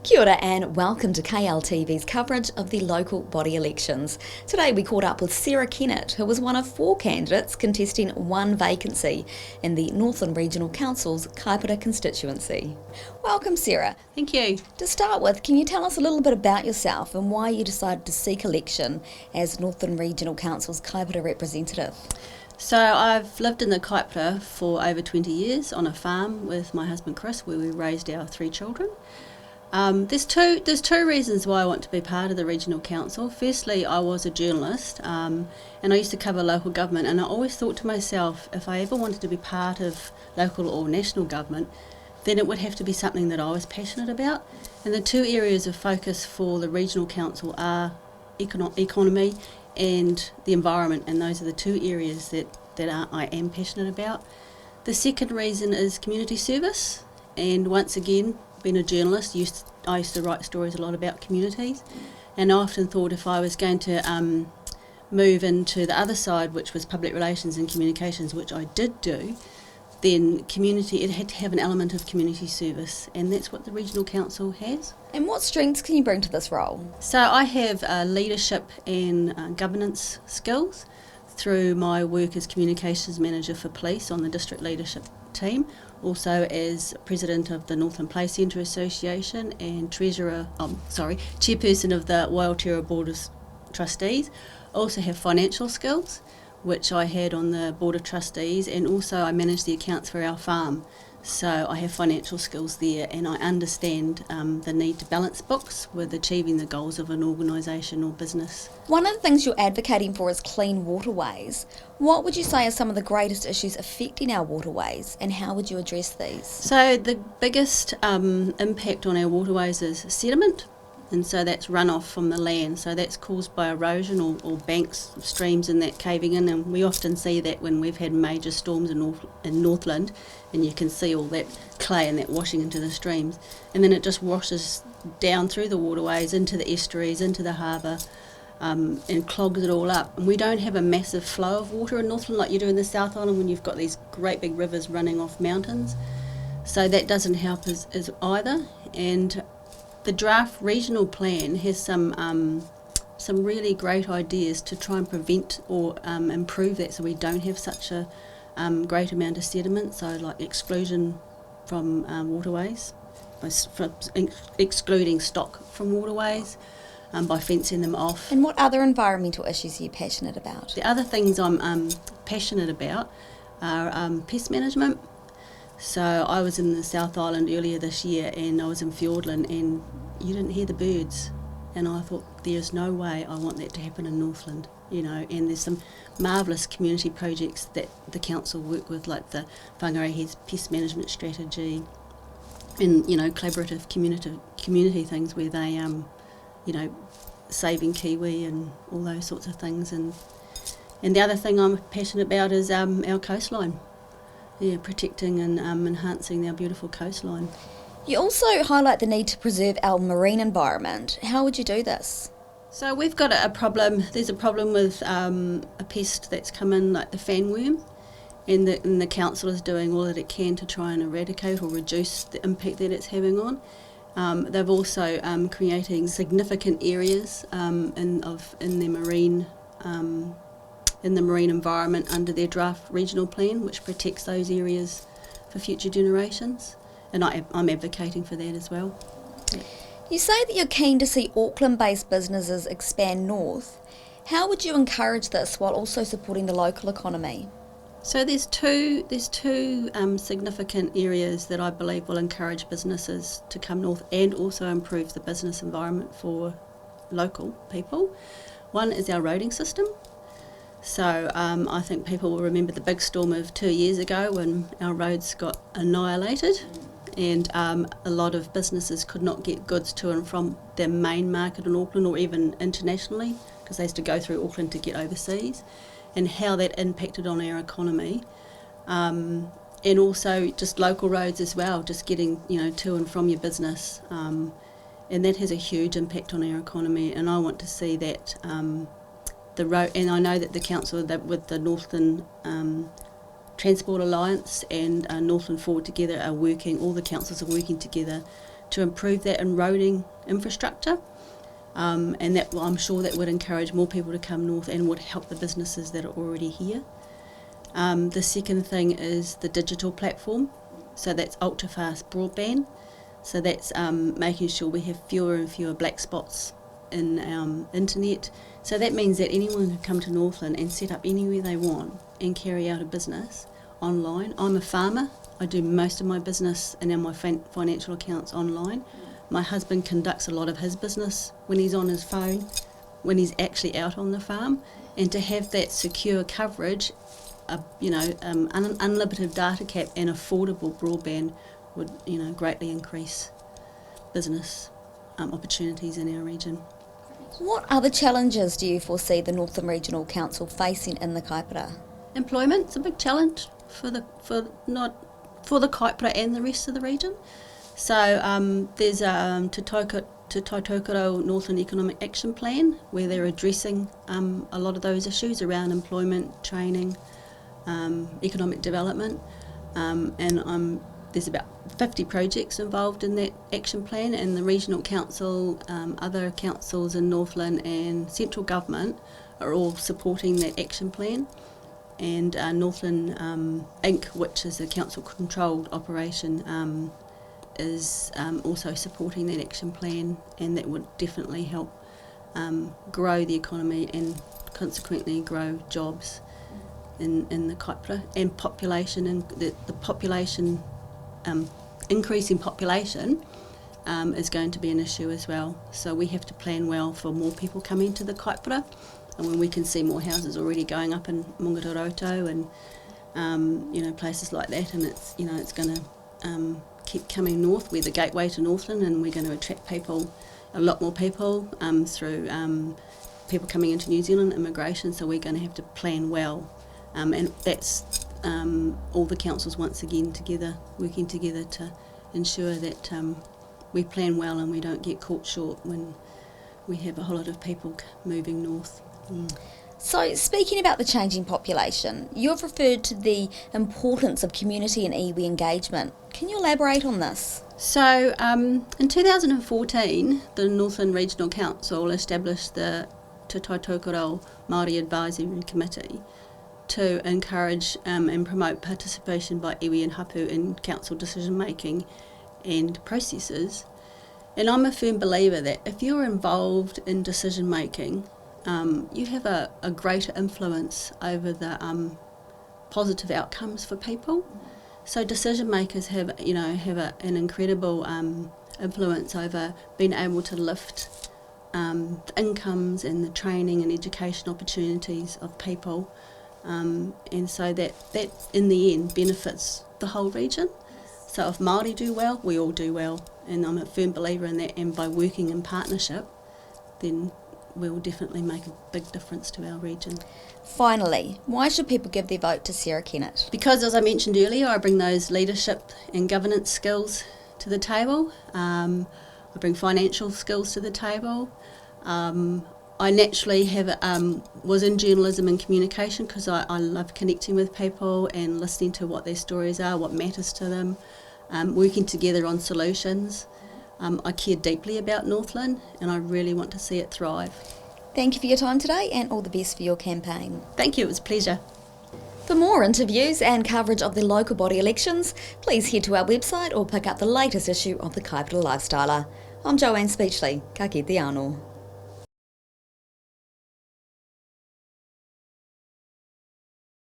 Kia ora and welcome to KLTV's coverage of the local body elections. Today we caught up with Sarah Kennett, who was one of 4 candidates contesting one vacancy in the Northland Regional Council's Kaipara constituency. Welcome, Sarah. Thank you. To start with, can you tell us a little bit about yourself and why you decided to seek election as Northland Regional Council's Kaipara representative? So I've lived in the Kaipara for over 20 years on a farm with my husband Chris, where we raised our 3 children. There's two reasons why I want to be part of the Regional Council. Firstly, I was a journalist and I used to cover local government, and I always thought to myself, if I ever wanted to be part of local or national government, then it would have to be something that I was passionate about. And the 2 areas of focus for the Regional Council are economy and the environment, and those are the 2 areas that I am passionate about. The second reason is community service, and once again, being a journalist, I used to write stories a lot about communities, and I often thought if I was going to move into the other side, which was public relations and communications, which I did do, then it had to have an element of community service, and that's what the Regional Council has. And what strengths can you bring to this role? So I have leadership and governance skills through my work as communications manager for police on the district leadership team, also as president of the Northland Play Centre Association and chairperson of the Waiotira Board of Trustees. I also have financial skills, which I had on the Board of Trustees, and also I manage the accounts for our farm. So I have financial skills there, and I understand the need to balance books with achieving the goals of an organisation or business. One of the things you're advocating for is clean waterways. What would you say are some of the greatest issues affecting our waterways, and how would you address these? So the biggest impact on our waterways is sediment, and so that's runoff from the land. So that's caused by erosion or banks, streams and that caving in, and we often see that when we've had major storms in Northland, and you can see all that clay and that washing into the streams, and then it just washes down through the waterways into the estuaries, into the harbour, and clogs it all up. And we don't have a massive flow of water in Northland like you do in the South Island when you've got these great big rivers running off mountains. So that doesn't help as either. And the draft regional plan has some really great ideas to try and prevent or improve that, so we don't have such a great amount of sediment. So like exclusion from waterways, excluding stock from waterways, by fencing them off. And what other environmental issues are you passionate about? The other things I'm passionate about are pest management. So I was in the South Island earlier this year, and I was in Fiordland, and you didn't hear the birds, and I thought there's no way I want that to happen in Northland, and there's some marvellous community projects that the council work with, like the Whangarei Heads Pest Management Strategy, and collaborative community things where they saving kiwi and all those sorts of things, and the other thing I'm passionate about is our coastline. Yeah, protecting and enhancing our beautiful coastline. You also highlight the need to preserve our marine environment. How would you do this? So we've got a problem. There's a problem with a pest that's come in, like the fanworm, and the council is doing all that it can to try and eradicate or reduce the impact that it's having on. They've also creating significant areas in the marine environment under their draft regional plan, which protects those areas for future generations, and I'm advocating for that as well. Yeah. You say that you're keen to see Auckland-based businesses expand north. How would you encourage this while also supporting the local economy? So there's two significant areas that I believe will encourage businesses to come north and also improve the business environment for local people. One is our roading system. So I think people will remember the big storm of 2 years ago when our roads got annihilated, and a lot of businesses could not get goods to and from their main market in Auckland or even internationally, because they used to go through Auckland to get overseas, and how that impacted on our economy. And also just local roads as well, just getting to and from your business, and that has a huge impact on our economy, and I want to see that the road, and I know that the council with the Northland Transport Alliance and Northland Forward together are working, all the councils are working together to improve that enroading infrastructure. And that, well, I'm sure that would encourage more people to come north and would help the businesses that are already here. The second thing is the digital platform, so that's ultra-fast broadband. So that's making sure we have fewer and fewer black spots in our internet. So that means that anyone can come to Northland and set up anywhere they want and carry out a business online. I'm a farmer. I do most of my business and my financial accounts online. My husband conducts a lot of his business when he's on his phone, when he's actually out on the farm. And to have that secure coverage, unlimited data cap and affordable broadband would, greatly increase business opportunities in our region. What other challenges do you foresee the Northland Regional Council facing in the Kaipara? Employment's a big challenge for the Kaipara and the rest of the region. So there's Te Tautokoro Northland Economic Action Plan, where they're addressing a lot of those issues around employment, training, economic development, and there's about 50 projects involved in that action plan, and the regional council, other councils in Northland and central government are all supporting that action plan. And Northland Inc., which is a council-controlled operation, is also supporting that action plan, and that would definitely help grow the economy and consequently grow jobs in the Kaipara and population, and the population increase in population is going to be an issue as well. So we have to plan well for more people coming to the Kaipara, and when we can see more houses already going up in Mongataroto and places like that, and it's going to keep coming north. We're the gateway to Northland, and we're going to attract people, a lot more people through people coming into New Zealand, immigration, so we're going to have to plan well. And that's all the councils once again working together to ensure that we plan well and we don't get caught short when we have a whole lot of people moving north. So, speaking about the changing population, you have referred to the importance of community and iwi engagement. Can you elaborate on this? So, in 2014, the Northland Regional Council established the Te Tautokoro Māori Advisory Committee to encourage and promote participation by iwi and hapu in council decision making and processes. And I'm a firm believer that if you're involved in decision making, you have a greater influence over the positive outcomes for people. So decision makers have an incredible influence over being able to lift the incomes and the training and education opportunities of people, and so that in the end benefits the whole region. So if Māori do well, we all do well, and I'm a firm believer in that. And by working in partnership, then we will definitely make a big difference to our region. Finally, why should people give their vote to Sarah Kennett? Because, as I mentioned earlier, I bring those leadership and governance skills to the table. I bring financial skills to the table. I naturally was in journalism and communication because I love connecting with people and listening to what their stories are, what matters to them, working together on solutions. I care deeply about Northland, and I really want to see it thrive. Thank you for your time today, and all the best for your campaign. Thank you, it was a pleasure. For more interviews and coverage of the local body elections, please head to our website or pick up the latest issue of the Kaipara Lifestyler. I'm Joanne Speechley. Ka kite anō.